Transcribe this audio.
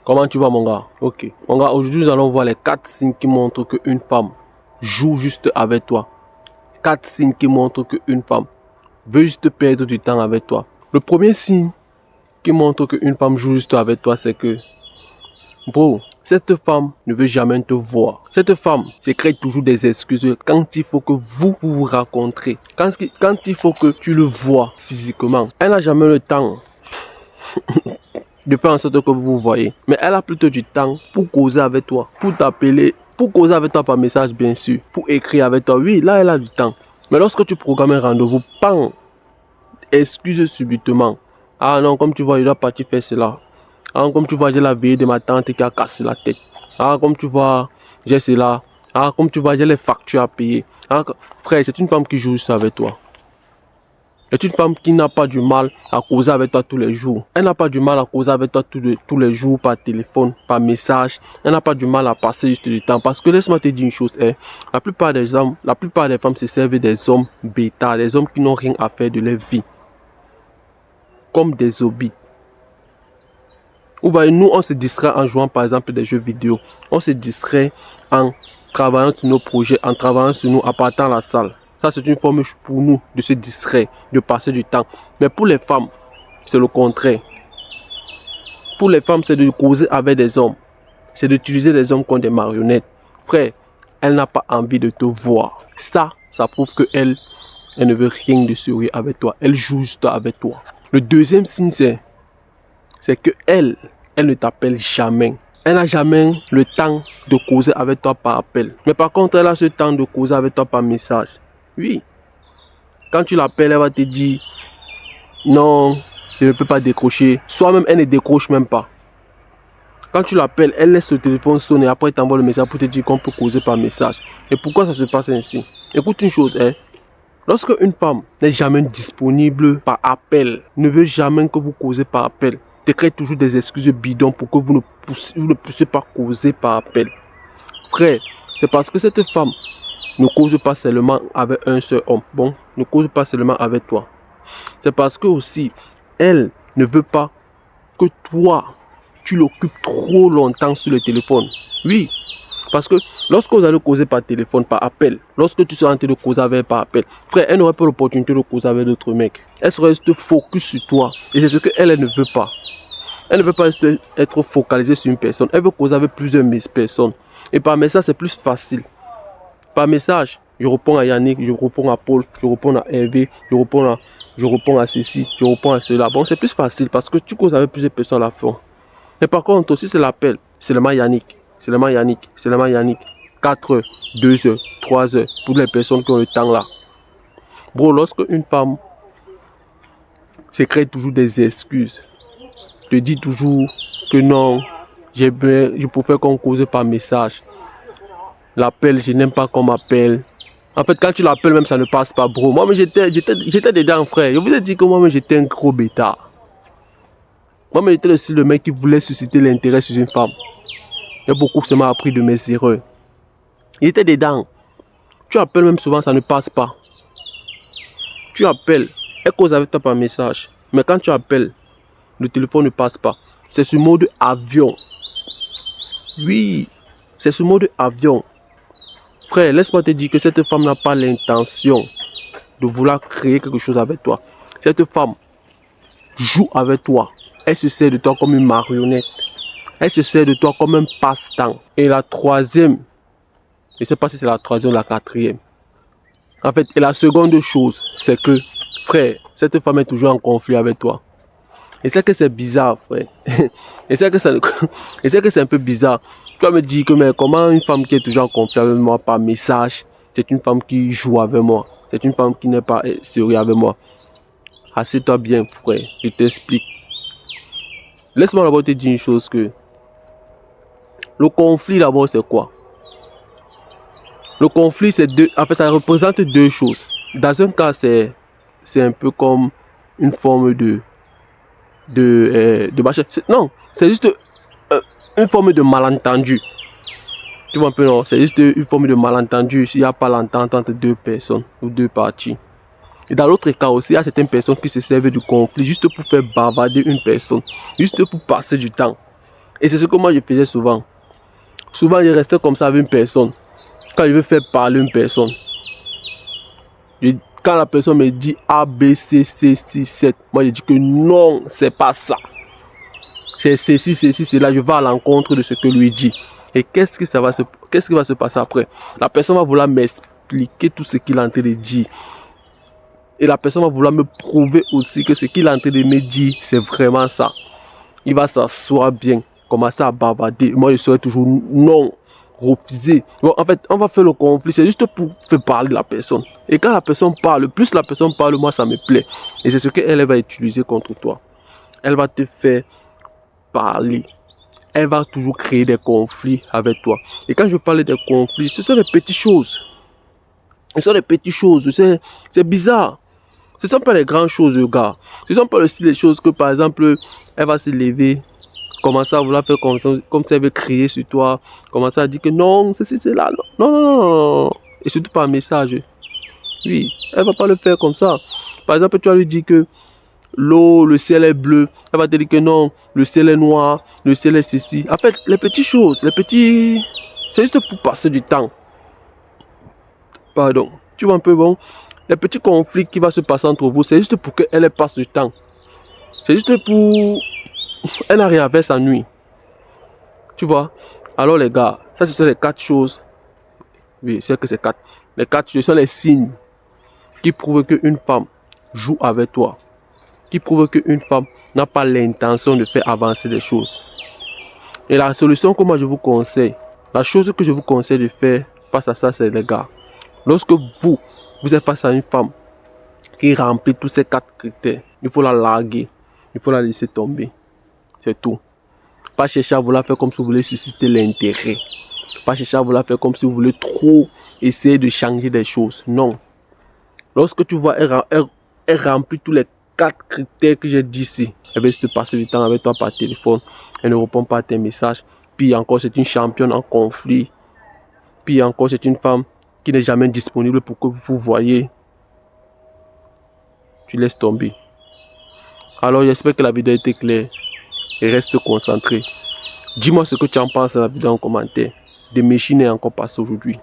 Comment tu vas mon gars? Ok. Mon gars, aujourd'hui nous allons voir les 4 signes qui montrent qu'une femme joue juste avec toi. 4 signes qui montrent qu'une femme veut juste perdre du temps avec toi. Le premier signe qui montre qu'une femme joue juste avec toi, c'est que, bro, cette femme ne veut jamais te voir. Cette femme se crée toujours des excuses quand il faut que vous vous rencontrez. Quand il faut que tu le vois physiquement. Elle n'a jamais le temps de faire en sorte que vous vous voyez. Mais elle a plutôt du temps pour causer avec toi, pour t'appeler, pour causer avec toi par message bien sûr, pour écrire avec toi. Oui, là elle a du temps. Mais lorsque tu programmes un rendez-vous, pan, excuse subitement. Ah non, comme tu vois, je dois partir faire cela. Ah, comme tu vois, j'ai la veille de ma tante qui a cassé la tête. Ah, comme tu vois, j'ai cela. Ah, comme tu vois, j'ai les factures à payer. Ah, frère, c'est une femme qui joue juste avec toi. C'est une femme qui n'a pas du mal à causer avec toi tous les jours. Elle n'a pas du mal à causer avec toi tous les jours par téléphone, par message. Elle n'a pas du mal à passer juste du temps. Parce que laisse-moi te dire une chose, la plupart des hommes, la plupart des femmes se servent des hommes bêta, des hommes qui n'ont rien à faire de leur vie. Comme des hobbies. Vous voyez, nous, on se distrait en jouant par exemple des jeux vidéo. On se distrait en travaillant sur nos projets, en travaillant sur nous, en partant à la salle. Ça, c'est une forme pour nous de se distraire, de passer du temps. Mais pour les femmes, c'est le contraire. Pour les femmes, c'est de causer avec des hommes. C'est d'utiliser les hommes comme des marionnettes. Frère, elle n'a pas envie de te voir. Ça prouve qu'elle ne veut rien de sérieux avec toi. Elle joue juste avec toi. Le deuxième signe, c'est que elle ne t'appelle jamais. Elle n'a jamais le temps de causer avec toi par appel. Mais par contre, elle a ce temps de causer avec toi par message. Oui. Quand tu l'appelles, elle va te dire non, je ne peux pas décrocher. Soit-même, elle ne décroche même pas. Quand tu l'appelles, elle laisse le téléphone sonner. Après, elle t'envoie le message pour te dire qu'on peut causer par message. Et pourquoi ça se passe ainsi? Écoute une chose, lorsque une femme n'est jamais disponible par appel, ne veut jamais que vous causez par appel, te crée toujours des excuses bidons pour que vous ne puissiez pas causer par appel. Frère, c'est parce que cette femme ne cause pas seulement avec un seul homme. Bon, ne cause pas seulement avec toi. C'est parce que aussi, elle ne veut pas que toi, tu l'occupes trop longtemps sur le téléphone. Oui, parce que lorsque vous allez causer par téléphone, par appel, lorsque tu seras en train de causer avec par appel, frère, elle n'aurait pas l'opportunité de causer avec d'autres mecs. Elle serait juste focus sur toi. Et c'est ce qu'elle ne veut pas. Elle ne veut pas être focalisée sur une personne. Elle veut causer avec plusieurs personnes. Et par message, c'est plus facile. Par message, je réponds à Yannick, je réponds à Paul, je réponds à Hervé, je réponds à ceci, je réponds à cela. Bon, c'est plus facile parce que tu causes avec plusieurs personnes à la fin. Mais par contre, aussi, c'est l'appel. C'est le Yannick. C'est le Yannick. C'est le Yannick. 4 heures, 2 heures, 3 heures. Pour les personnes qui ont le temps là. Bro, lorsque une femme se crée toujours des excuses, te dit toujours que non, je préfère qu'on cause par message. L'appel, je n'aime pas qu'on m'appelle. En fait, quand tu l'appelles, même ça ne passe pas, bro. Moi, j'étais dedans, frère. Je vous ai dit que moi, j'étais un gros bêta. Moi, j'étais aussi le mec qui voulait susciter l'intérêt sur une femme. Et beaucoup, ça m'a appris de mes erreurs. Il était dedans. Tu appelles même souvent, ça ne passe pas. Tu appelles, elle cause avec toi par message. Mais quand tu appelles, le téléphone ne passe pas. C'est sur mode avion. Oui, c'est sur mode avion. Frère, laisse-moi te dire que cette femme n'a pas l'intention de vouloir créer quelque chose avec toi. Cette femme joue avec toi. Elle se sert de toi comme une marionnette. Elle se sert de toi comme un passe-temps. Et la troisième, je ne sais pas si c'est la troisième ou la quatrième. En fait, et la seconde chose, c'est que, frère, cette femme est toujours en conflit avec toi. Et c'est que c'est bizarre, frère. Et c'est que c'est un peu bizarre. Tu vas me dire que, mais comment une femme qui est toujours en conflit avec moi par message, c'est une femme qui joue avec moi. C'est une femme qui n'est pas sérieuse avec moi. Assieds-toi bien, frère. Je t'explique. Laisse-moi d'abord te dire une chose que le conflit d'abord c'est quoi? Le conflit c'est deux. En fait, ça représente deux choses. Dans un cas, c'est un peu comme une forme de machin. Non, c'est juste une forme de malentendu. Tu vois un peu, non? C'est juste une forme de malentendu s'il n'y a pas l'entente entre deux personnes ou deux parties. Et dans l'autre cas aussi, il y a certaines personnes qui se servent du conflit juste pour faire bavarder une personne, juste pour passer du temps. Et c'est ce que moi je faisais souvent. Souvent, je restais comme ça avec une personne. Quand je veux faire parler une personne, quand la personne me dit A, B, C, C, 6, 7, moi je dis que non, c'est pas ça. C'est ceci, ceci, cela. Je vais à l'encontre de ce que lui dit. Et qu'est-ce qui va se passer après? La personne va vouloir m'expliquer tout ce qu'il est en train de dire. Et la personne va vouloir me prouver aussi que ce qu'il est en train de me dire, c'est vraiment ça. Il va s'asseoir bien, commencer à bavarder. Moi, je serai toujours non, refuser. Bon, en fait, on va faire le conflit. C'est juste pour faire parler la personne. Et quand la personne parle, plus la personne parle, moi, ça me plaît. Et c'est ce qu'elle va utiliser contre toi. Elle va te faire parler. Elle va toujours créer des conflits avec toi. Et quand je parle des conflits, ce sont des petites choses. Ce sont des petites choses. C'est bizarre. Ce ne sont pas les grandes choses, gars. Ce ne sont pas aussi les choses que, par exemple, elle va se lever, commencer à vouloir faire comme si elle veut crier sur toi, commencer à dire que non, ceci, c'est là. Non, non, non, non. Et surtout par message. Oui, elle ne va pas le faire comme ça. Par exemple, tu vas lui dire que l'eau, le ciel est bleu. Elle va te dire que non, le ciel est noir, le ciel est ceci. En fait, les petites choses, c'est juste pour passer du temps. Pardon. Tu vois un peu, bon? Les petits conflits qui vont se passer entre vous, c'est juste pour qu'elle passe du temps. C'est juste pour... Elle n'a rien à faire sa nuit. Tu vois? Alors les gars, ça ce sont les 4 choses. Oui, c'est que c'est 4. Les 4 choses sont les signes qui prouvent qu'une femme joue avec toi. Qui prouvent qu'une femme n'a pas l'intention de faire avancer les choses. Et la solution que moi je vous conseille, la chose que je vous conseille de faire face à ça, c'est les gars. Lorsque vous êtes face à une femme qui remplit tous ces 4 critères, il faut la larguer, il faut la laisser tomber. C'est tout. Pas chercher à vouloir faire comme si vous voulez susciter l'intérêt. Pas chercher à vouloir faire comme si vous voulez trop essayer de changer des choses. Non. Lorsque tu vois, elle remplit tous les 4 critères que j'ai dit ici, elle va juste passer du temps avec toi par téléphone. Elle ne répond pas à tes messages. Puis encore, c'est une championne en conflit. Puis encore, c'est une femme qui n'est jamais disponible pour que vous voyez. Tu laisses tomber. Alors, j'espère que la vidéo a été claire. Et reste concentré. Dis-moi ce que tu en penses dans la vidéo en commentaire. Des machines est encore passé aujourd'hui.